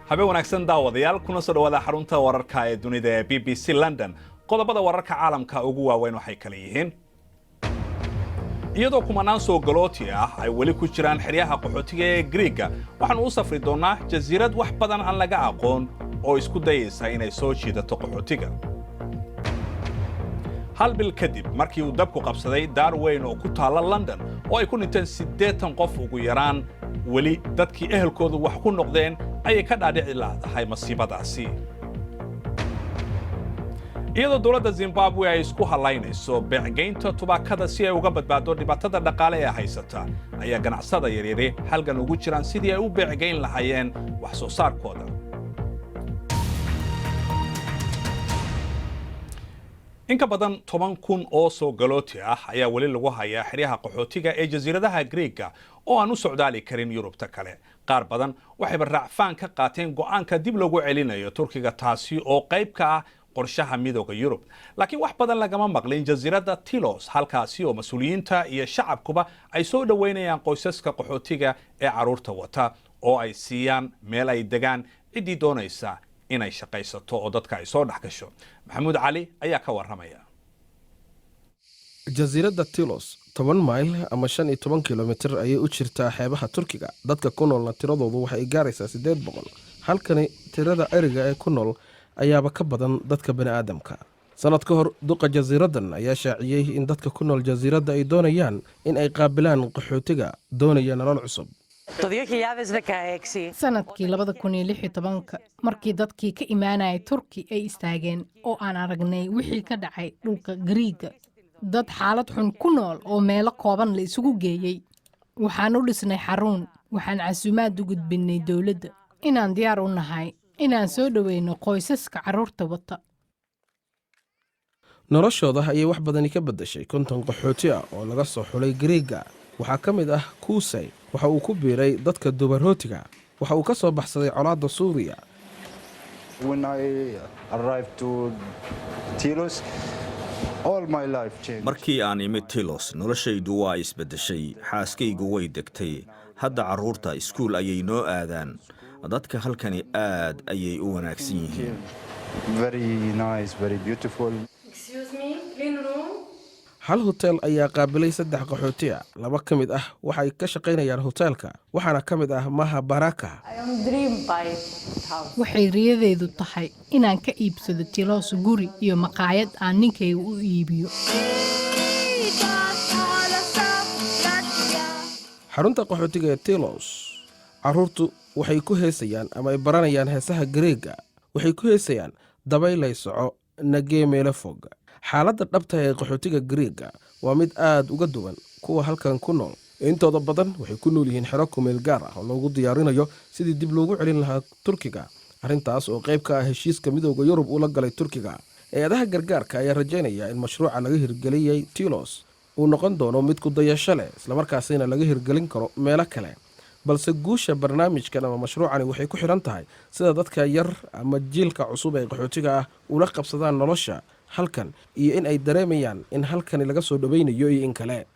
habeen wanaagsan daawadayaal kuna soo dhawaada xarunta wararka ee dunida ee BBC London. Qodobada wararka caalamka ugu waaweyn waxay kala yihiin iyadoo kumanaan soo galooti ah ay weli ku jiraan xeryaha qaxootiga ee Greega waxaan u safri doonaa jasiirad wax badan aan laga aqoon oo isku dayaysa inay soo jiidato qaxootiga. hal bil kadib markii uu dabku qabsaday daar weyn oo ku taala London oo ay ku dhinteen 80 qof ugu yaraan weli dadkii ehelkoodu wax ku noqdeen ayay ka dhaadhici lahayd masiibadaasi. iyadoo dowladda Zimbabwe ay isku halaynayso beecgeynta tubaakada si ay uga badbaado dhibaatada dhaqaale ee haysata ayaa ganacsada yaryar halgan ugu jiraan sidii ay u beecgeyn lahaayeen wax soo saarkooda. in ka badan 10,000 oo soo galooti ah ayaa weli lagu hayaa xeryaha qaxootiga ee jasiiradaha Greega oo aan u socdaali karin Yurubta kale. qaar badan waxay raacfaan ka qaateen go'aanka dib loogu celinayo Turkiga taasi oo qayb ka ah qorshaha midowga Yurub. laakiin wax badan lagama maqlin jasiiradda Tilos halkaasi oo mas'uuliyiinta iyo shacabkuba ay soo dhaweynayaan qoysaska qaxootiga ee caruurta wata oo ay siiyaan meel ay degaan cidii doonaysa inay shaqaysato oo dadka ay soo dhaxgasho. maxamuud cali ayaa ka waramaya. jasiiradda Tilos 10 mayl ama 15 kilomitir ayay u jirtaa xeebaha Turkiga. dadka ku noolna tiradoodu waxay gaaraysaa 800. halkani tirada eriga ee ku nool ayaaba ka badan dadka bani'aadamka. sanad ka hor duqa jasiiraddan ayaa shaaciyay in dadka ku nool jasiiradda ay doonayaan in ay qaabilaan qaxootiga doonaya nolol cusub. sanadkii 2016 markii dadkii ka imaanayay Turki ay istaageen oo aan aragnay wixii ka dhacay dhulka Greega, dad xaalad xun ku nool oo meelo kooban la isugu geeyay. waxaan u dhisnay xarun, waxaan casuumaad u gudbinay dawladda inaan diyaar u nahay inaan soo dhaweyno qoysaska carruurta wata. noloshooda ayay wax badani ka beddeshay 50 qaxooti ah oo laga soo xulay Greega. waxaa ka mid ah Kusay, waxa uu ku biiray dadka dubarootiga. waxa uu ka soo baxsaday colaadda Suuriya. markii aan imid Tilos noloshaydu waa isbeddeshay. xaaskaygu way degtay. hadda carruurta iskuul ayay noo aadaan. dadka halkani aad ayay u wanaagsan yihiin. hal hotel ayaa qaabilay 3 qaxooti ah. 2 ka mid ah waxay ka shaqaynayaan hotelka, waxaana ka mid ah Maha Baraka. waxay riyadeedu tahay inaan ka iibsado Tilos guri iyo maqaayad aan ninkayga u iibiyo. xarunta qaxootiga ee Tilos, carruurtu waxay ku heesayaan ama ay baranayaan heesaha Greega. waxay ku heesayaan dabaylay soco nagee meelo fog. xaaladda dhabta ee qaxootiga Greega waa mid aad uga duwan kuwa halkan ku nool. intooda badan waxay ku nool yihiin xero kumeel gaar ah oo loogu diyaarinayo sidii dib loogu celin lahaa Turkiga, arrintaas oo qayb ka ah heshiiska midowga Yurub uu la galay Turkiga. eedaha gargaarka ayaa rajaynaya in mashruuca laga hirgeliyay Tilos uu noqon doono mid ku dayasho leh isla markaasina laga hirgelin karo meelo kale. balse guusha barnaamijkan ama mashruucani waxay ku xiran tahay sida dadka yar ama jiilka cusub ee qaxootiga ah ula qabsadaan nolosha halkan iyo in ay dareemayaan in halkani laga soo dhaweynayo iyo in kale.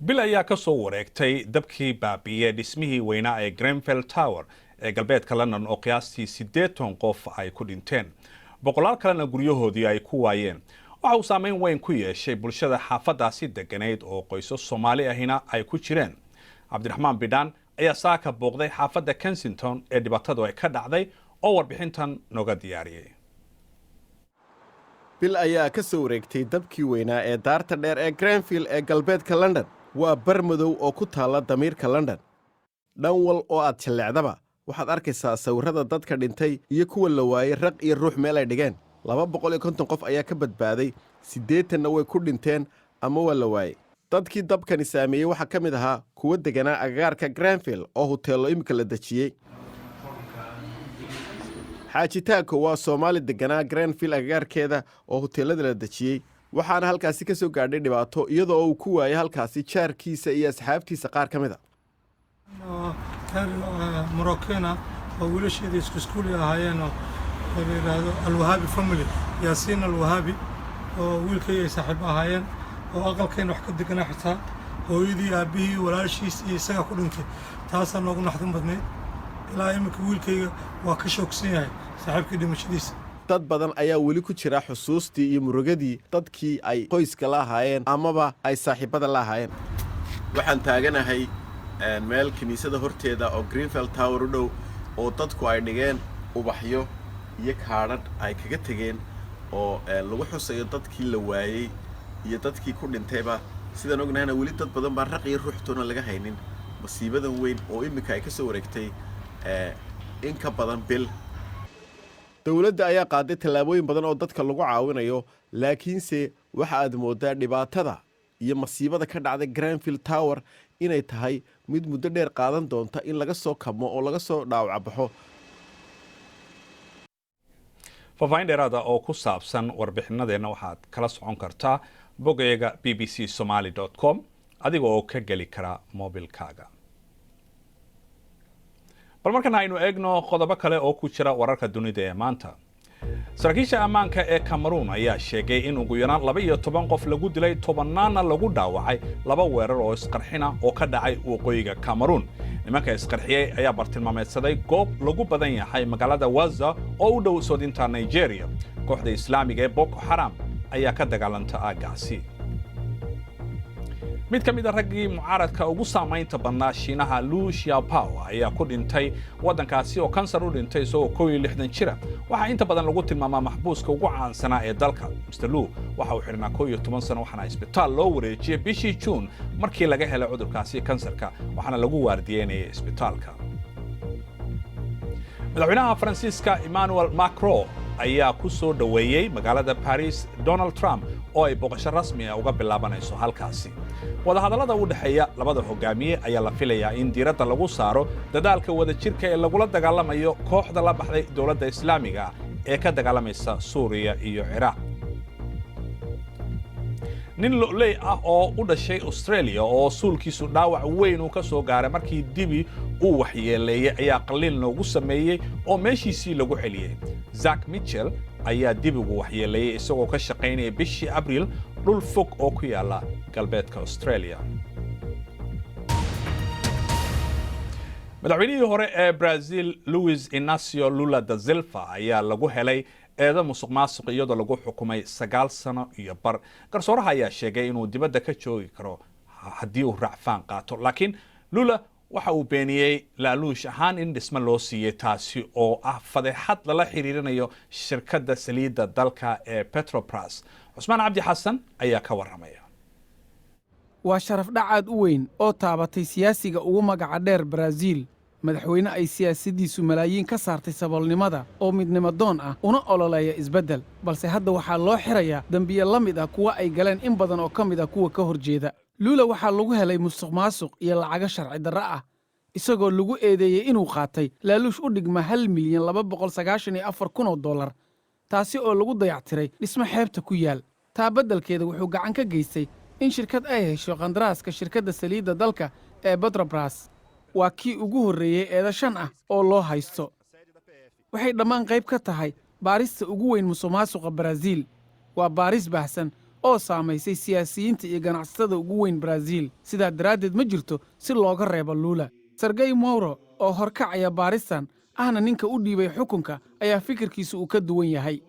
bil ayaa ka soo wareegtay dabkii baabi'iyay dhismihii weynaa ee Grenfell Tower ee galbeedka London oo qiyaastii 80 qof ay ku dhinteen. boqolaal kalena guryahoodii ay ku waayeen. waxa uu saameyn weyn ku yeeshay bulshada xaafadaasi deganeyd oo qoysas Soomaali ahina ay ku jireen. Cabdiraxmaan Bidhaan ayaa saaka booqday xaafadda Kensington ee dhibaatadu ay ka dhacday oo warbixintan nooga diyaariyay. bil ayaa ka soo wareegtay dabkii weynaa ee daarta dheer ee Grenfell ee galbeedka London. waa bar madow oo ku taala damiirka London. dhan wal oo aad jaleecdaba waxaad arkaysaa sawirrada dadka dhintay iyo kuwa la waayay raq iyo ruux meel ay dhigeen. 250 qof ayaa ka badbaaday, 80na way ku dhinteen ama waa la waayay. dadkii dabkani saameeyey waxaa ka mid ahaa kuwa deganaa agagaarka Grenfell oo hoteello imika la dejiyey. xaaji taako waa Soomaali deganaa Grenfell agagaarkeeda oo hoteellada la dejiyey, waxaana halkaasi ka soo gaadhay dhibaato iyadoo uu ku waayay halkaasi jaarkiisa iyo asxaabtiisa qaar ka mid a. Moroccan oo wiilasheedii iskuul ahaayeen yiraahdo Al-Wahabi family, Yaasiin Al-Wahabi oo wiilkay ay saaxiib ahaayeen oo aqalkeen wax ka deganaa xitaa hooyadii aabbihii walaashiis iyo isaga ku dhintay taasaa noogu naxdin badnayd ilaa iminka wiilkayga waa ka shoogsan yahay saaxiibkii dhimashadiisa dad badan ayaa weli ku jira xusuustii iyo murugadii dadkii ay qoyska la ahaayeen amaba ay saaxiibada la ahaayeen waxaan taaganahay meel kiniisada horteeda oo Greenfield Tower u dhow oo dadku ay dhigeen ubaxyo iyo kaadhadh ay kaga tegeen oo lagu xusayo dadkii la waayey iyo dadkii ku dhintayba sidaan ognahayna weli dad badan baan raq iyo ruuxtoona laga haynin masiibadan weyn oo iminka ay ka soo wareegtay in ka badan bil dawladda ayaa qaaday tallaabooyin badan oo dadka lagu caawinayo laakiinse waxa aad moodaa dhibaatada iyo masiibada ka dhacday Greenfield Tower inay tahay mid muddo dheer qaadan doonta in laga soo kabmo oo laga soo dhaawacabaxo faahfaahin dheeraada oo ku saabsan warbixinadeenna waxaad kala socon kartaa bogayga bbcsomali.com adiga oo ka geli kara moobilkaaga bal markan aynu eegno qodobo kale oo ku jira wararka dunida ee maanta saraakiisha ammaanka ee Cameroon ayaa sheegay in ugu yaraan 12 qof lagu dilay tobanaana lagu dhaawacay laba weerar oo isqarxina oo ka dhacay waqooyiga Cameroon nimanka isqarxiyay ayaa bartilmaameedsaday goob lagu badan yahay magaalada Waza oo u dhow soodinta Nigeria kooxda Islaamiga ee Boko Haram ayaa ka dagaalanta aagaasi mid ka mid ah raggii mucaaradka ugu saamaynta badnaa Shiinaha Lu Xiaopao ayaa ku dhintay wadankaasi oo kansar u dhintay isagoo 61 jira waxa inta badan lagu tilmaamaa maxbuuska ugu caansanaa ee dalka Mr. Lu waxa uu xirnaa 11 sano waxaana isbitaal loo wareejiyay bishii June markii laga helay cudurkaasi kansarka waxaana lagu waardiyeynayay isbitaalka madaxweynaha Faransiiska Emmanuel Macron ayaa ku soo dhaweeyay magaalada Paris Donald Trump oo ay boqosho rasmi ah uga bilaabanayso halkaasi wadahadallada u dhaxeeya labada hogaamiye ayaa la filayaa in diiradda lagu saaro dadaalka wadajirka ee lagula dagaalamayo kooxda la baxday dowladda Islaamiga ee ka dagaalamaysa Suuriya iyo Ciraaq nin loley ah oo u dhashay Australia oo suulkiisu dhaawac weyn uu ka soo gaaray markii dibi uu waxyeeleeyay ayaa qaliil loogu sameeyay oo meeshiisii lagu xiliyay Zack Mitchell ayaa dibigu waxyeeleeyay isagoo ka shaqaynaya bishii Abriil dhul fog oo ku yaala galbeedka Australia madaxweynihii hore ee Brazil Luiz Inácio Lula da Silva ayaa lagu helay eedo musuqmaasuq iyadoo lagu xukumay 9 sano iyo bar garsooraha ayaa sheegay inuu dibadda ka joogi karo haddii uu racfaan qaato laakiin Lula waxa uu beeniyay laaluush ahaan in dhismo loo siiyay taasi oo ah fadeexad lala xiriirinayo shirkadda saliidda dalka ee Petrobras Cusmaan Cabdi Xasan ayaa ka waramaya waa sharaf dhacaad u weyn oo taabatay siyaasiga ugu magaca dheer Brazil madaxweyne ay siyaasadiisu malaayiin ka saartay saboolnimada oo midnimo doon ah una ololeeya isbeddel balse hadda waxaa loo xirayaa dembiye la mid ah kuwa ay galeen in badan oo ka mid ah kuwa ka horjeeda Lula waxaa lagu helay musuqmaasuq iyo lacago sharci darro ah isagoo lagu eedeeyey inuu qaatay laaluush u dhigma $1,294,000 taasi oo lagu dayactiray dhismo xeebta ku yaal taa beddelkeeda wuxuu gacan ka geystay in shirkad ay hesho qandaraaska shirkadda saliidda dalka ee Petrobras waa kii ugu horreeyey eeda 5 ah oo loo haysto waxay dhammaan qayb ka tahay baarista ugu weyn musuqmaasuqa Brazil waa baaris baahsan oo saamaysay siyaasiyiinta iyo ganacsatada ugu weyn Brazil sidaa daraaddeed ma jirto si looga reebo Lula Sergey Moro oo horkacaya baaristan ahna ninka u dhiibay xukunka ayaa fikirkiisu uu ka duwan yahay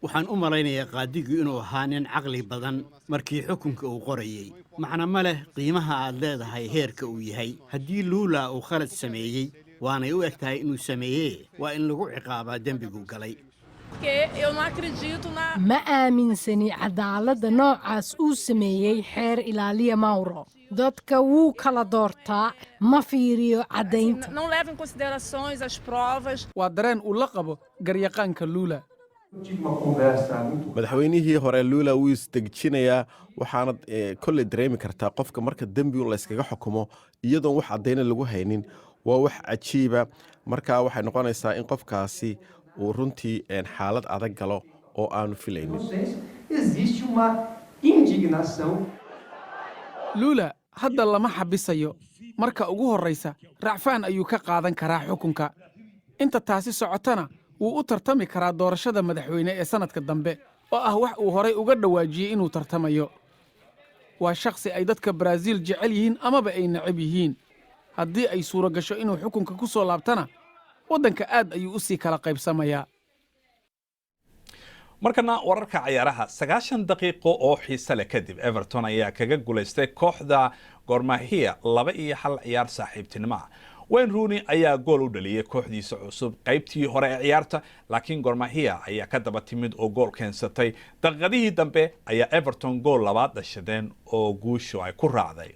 waxaan u malaynayaa qaadigu inuu ahaa nin caqli badan markii xukunka uu qorayay macna ma leh qiimaha aad leedahay heerka uu yahay haddii Lula uu khalad sameeyey waanay u egtahay inuu sameeyey waa in lagu ciqaabaa dembigu galay ma aaminsani cadaaladda noocaas uu sameeyey xeer ilaaliya Mauro dadka wuu kala doortaa ma fiiriyo caddaynta waa dareen uu la qabo garyaqaanka Lula madaxweynihii hore Lula wuu isdejinayaa waxaana kolley dareemi kartaa qofka marka dembi la iskaga xukumo iyadoon wax cadayna lagu haynin waa wax cajiiba markaa waxay noqonaysaa in qofkaasi uu runtii xaalad adag galo oo aanu filaynin Lula hadda lama xabisayo marka ugu horreysa racfaan ayuu ka qaadan karaa xukunka inta taasi socotana wuu u tartami karaa doorashada madaxweyne ee sanadka dambe oo ah wax uu horay uga dhawaajiyey inuu tartamayo waa shakhsi ay dadka baraaziil jecel yihiin amaba ay necab yihiin haddii ay suuro gasho inuu xukunka ku soo laabtana waddanka aad ayuu u sii kala qaybsamayaa. markana wararka ciyaaraha 90 daqiiqo oo xiise leh kadib Everton ayaa kaga guuleystay kooxda Gor Mahia 2-1 ciyaar saaxiibtinimo ah. Wayne Rooney ayaa gool u dhaliyay kooxdiisa cusub qaybtii hore ee ciyaarta, laakiin Gor Mahia ayaa ka daba timid oo gool keensatay. Daqiiqadihii dambe ayaa Everton gool labaad dhashadeen oo guushu ay ku raacday.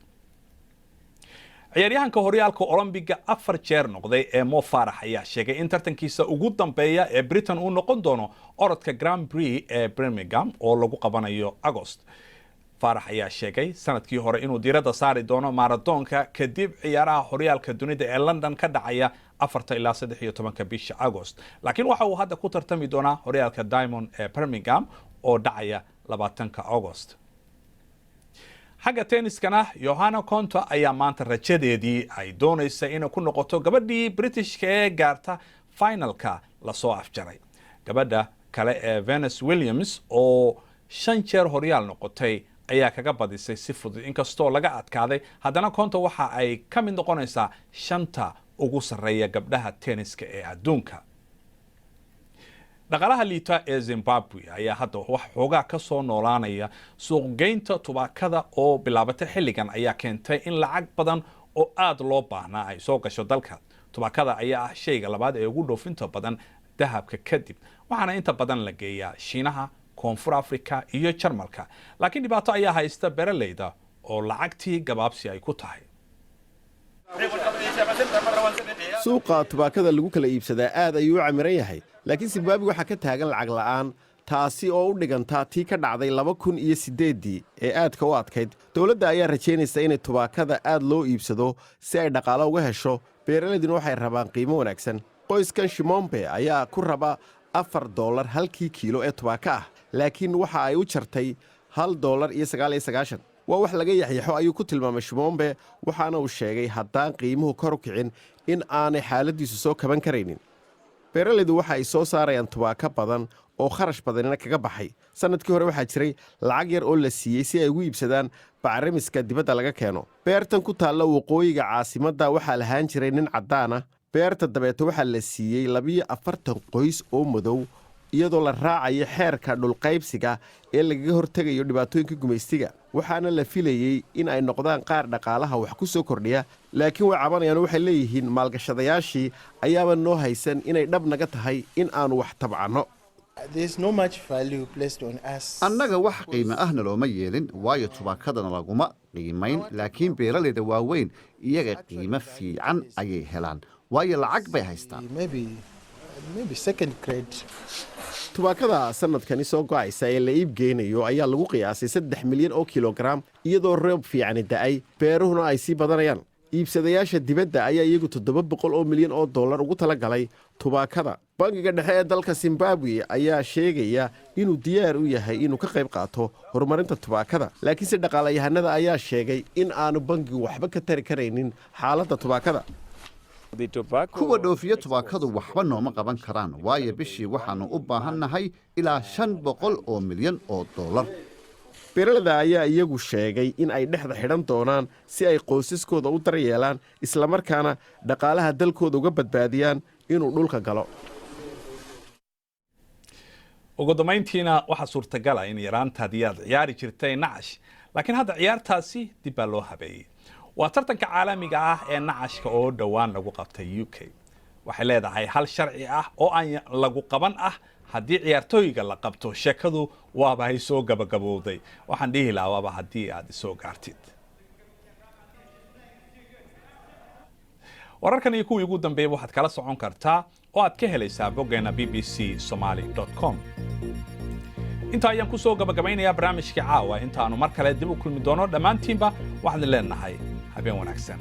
ciyaaryahanka horyaalka Olympiga 4 jeer noqday ee Mo Farah ayaa sheegay in tartankiisa ugu dambeeya ee Britain uu noqon doono orodka Grand Prix ee Birmingham oo lagu qabanayo August. Farah ayaa sheegay sanadkii hore inuu diiradda saari doono marathonka kadib ciyaaraha horyaalka dunida ee London ka dhacaya 4 ilaa 13 bisha August. Laakiin waxa uu hadda ku tartami doonaa horyaalka Diamond ee Birmingham oo dhacaya 20 August. xagga tenniskana Johanna Konta ayaa maanta rajadeedii ay doonaysa inay ku noqoto gabadhii Britishka ee gaarta finalka la soo afjaray. Gabadha kale ee Venus Williams oo 5 jeer horyaal noqotay ayaa kaga badisay si fudud inkastoo laga adkaaday. Haddana Konta waxa ay ka mid noqonaysaa 5 ugu sarreeya gabdhaha tenniska ee adduunka. dhaqaalaha liita ee Zimbabwe ayaa hadda wax xoogaa ka soo noolaanaya. suuqgeynta tubaakada oo bilaabatay xilligan ayaa keentay in lacag badan oo aad loo baahnaa ay soo gasho dalka. tubaakada ayaa ah shayga labaad ee ugu dhoofinta badan dahabka kadib, waxaana inta badan la geeyaa Shiinaha, Koonfur Afrika iyo Jarmalka. laakiin dhibaato ayaa haysta beeraleyda oo lacagtii gabaabsi ay ku tahay. suuqa tubaakada lagu kala iibsadaa aad ayuu u camiran yahay, laakiin Zimbabwe waxaa ka taagan lacag la'aan, taasi oo u dhiganta tii ka dhacday 2008 ee aadka u adkayd. dowladda ayaa rajaynaysa inay tubaakada aad loo iibsado si ay dhaqaalo uga hesho. beeralayduna waxay rabaan qiimo wanaagsan. qoyskan Shimombe ayaa ku raba $4 halkii kiilo ee tubaako ah, laakiin waxa ay u jartay $1.99. waa wax laga yaxyaxo ayuu ku tilmaamay Shimombe, waxaana uu sheegay haddaan qiimuhu kor u kicin in aanay xaaladiisu soo kaban karaynin. beeralaydu waxa ay soo saarayaan tubaako badan oo kharash badanina kaga baxay. sanadkii hore waxaa jiray lacag yar oo la siiyey si ay ugu iibsadaan bacrimiska dibadda laga keeno. beertan ku taalla waqooyiga caasimadda waxaa lahaan jiray nin caddaan ah. beerta dabeete waxaa la siiyey 42 qoys oo madow, iyadoo la raacayo xeerka dhulqaybsiga ee lagaga hortegayo dhibaatooyinka gumaystiga. waxaana la filayey in ay noqdaan qaar dhaqaalaha wax ku soo kordhiya, laakiin way cabanayaan. waxay leeyihiin maalgashadayaashii ayaaba noo haysan inay dhab naga tahay in aanu wax tabcanno. annaga wax qiime ahna looma yeelin, waayo tubaakadana laguma qiimayn, laakiin beeralayda waaweyn iyaga qiimo fiican ayay helaan, waayo lacag bay haystaan. tubaakada sanadkani soo go'aysa ee la iibgeynayo ayaa lagu qiyaasay 3 milyan oo kilogaram, iyadoo roob fiicani da'ay, beeruhuna ay sii badanayaan. iibsadayaasha dibadda ayaa iyagu $700 milyan ugu talagalay tubaakada. bangiga dhexe ee dalka Zimbabwe ayaa sheegaya inuu diyaar u yahay inuu ka qayb qaato horumarinta tubaakada, laakiinse dhaqaalayahanada ayaa sheegay in aanu bangigu waxba ka tari karaynin xaaladda tubaakada. kuwa dhoofiya tubaakadu waxba nooma qaban karaan, waayo bishii waxaannu u baahannahay ilaa $500 milyan. beeralada ayaa iyagu sheegay in ay dhexda xidhan doonaan si ay qoysaskooda u daryeelaan, islamarkaana dhaqaalaha dalkooda uga badbaadiyaan inuu dhulka galo. ugu dambayntiina waxaa suurtagal ah in yaraantaadii aad ciyaari jirtay nacash, laakiin hadda ciyaartaasi dib baa loo habeeyey. waa tartanka caalamiga ah ee nacashka oo dhowaan lagu qabtay UK. waxay leedahay hal sharci ah oo aan lagu qaban ah haddii ciyaartooyga la qabto. sheekadu waaba ay soo gabagabowday. waxaan dhihi lahaa waaba haddii aad isoo gaartid. wararkan iyo kuwii ugu dambeeyay waxaad kala socon kartaa oo aad ka helaysaa boggeena bbcsomali.com. inta ayaan ku soo gabagabaynayaa barnaamijkii caawa. intaanu mar kale dib u kulmi doono, dhammaantiinba waxaan leenahay habeen wanaagsan.